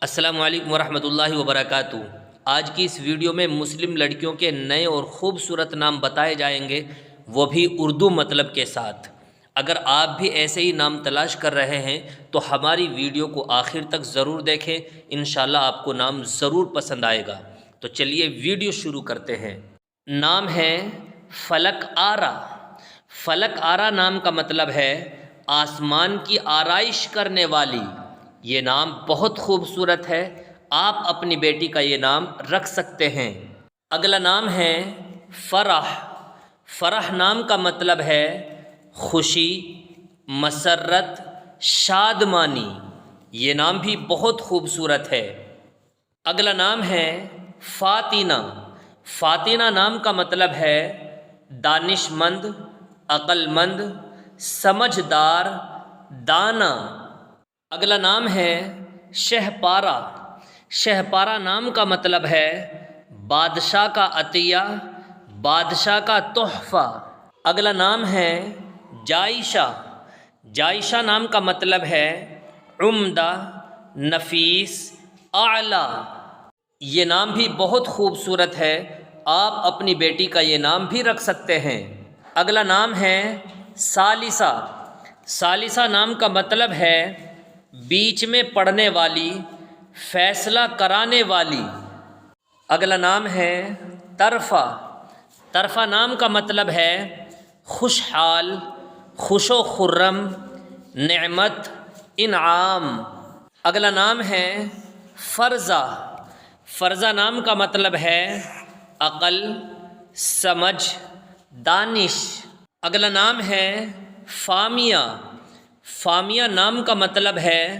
السلام علیکم ورحمۃ اللہ وبرکاتہ۔ آج کی اس ویڈیو میں مسلم لڑکیوں کے نئے اور خوبصورت نام بتائے جائیں گے، وہ بھی اردو مطلب کے ساتھ۔ اگر آپ بھی ایسے ہی نام تلاش کر رہے ہیں تو ہماری ویڈیو کو آخر تک ضرور دیکھیں، انشاءاللہ آپ کو نام ضرور پسند آئے گا۔ تو چلیے ویڈیو شروع کرتے ہیں۔ نام ہے فلک آرا۔ فلک آرا نام کا مطلب ہے آسمان کی آرائش کرنے والی۔ یہ نام بہت خوبصورت ہے، آپ اپنی بیٹی کا یہ نام رکھ سکتے ہیں۔ اگلا نام ہے فرح۔ فرح نام کا مطلب ہے خوشی، مسرت، شادمانی۔ یہ نام بھی بہت خوبصورت ہے۔ اگلا نام ہے فاطینہ۔ فاطینہ نام کا مطلب ہے دانش مند، عقل مند، سمجھدار، دانا۔ اگلا نام ہے شہپارہ۔ شہپارہ نام کا مطلب ہے بادشاہ کا عطیہ، بادشاہ کا تحفہ۔ اگلا نام ہے جائشہ۔ جائشہ نام کا مطلب ہے عمدہ، نفیس، اعلیٰ۔ یہ نام بھی بہت خوبصورت ہے، آپ اپنی بیٹی کا یہ نام بھی رکھ سکتے ہیں۔ اگلا نام ہے ثالثہ۔ ثالثہ نام کا مطلب ہے بیچ میں پڑنے والی، فیصلہ کرانے والی۔ اگلا نام ہے طرفہ۔ طرفہ نام کا مطلب ہے خوشحال، خوش و خرم، نعمت، انعام۔ اگلا نام ہے فرزہ۔ فرزہ نام کا مطلب ہے عقل، سمجھ، دانش۔ اگلا نام ہے فامیہ۔ فامیہ نام کا مطلب ہے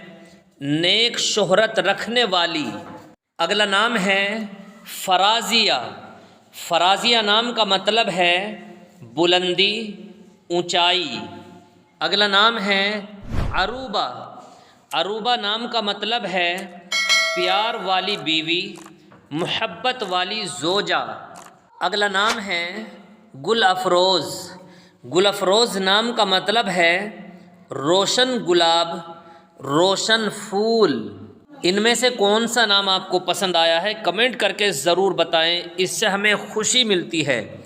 نیک شہرت رکھنے والی۔ اگلا نام ہے فرازیہ۔ فرازیہ نام کا مطلب ہے بلندی، اونچائی۔ اگلا نام ہے عروبہ۔ عروبہ نام کا مطلب ہے پیار والی بیوی، محبت والی زوجہ۔ اگلا نام ہے گل افروز۔ گل افروز نام کا مطلب ہے روشن گلاب، روشن پھول۔ ان میں سے کون سا نام آپ کو پسند آیا ہے کمنٹ کر کے ضرور بتائیں، اس سے ہمیں خوشی ملتی ہے۔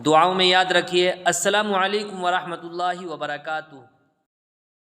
دعاؤں میں یاد رکھیے۔ السلام علیکم ورحمۃ اللہ وبرکاتہ۔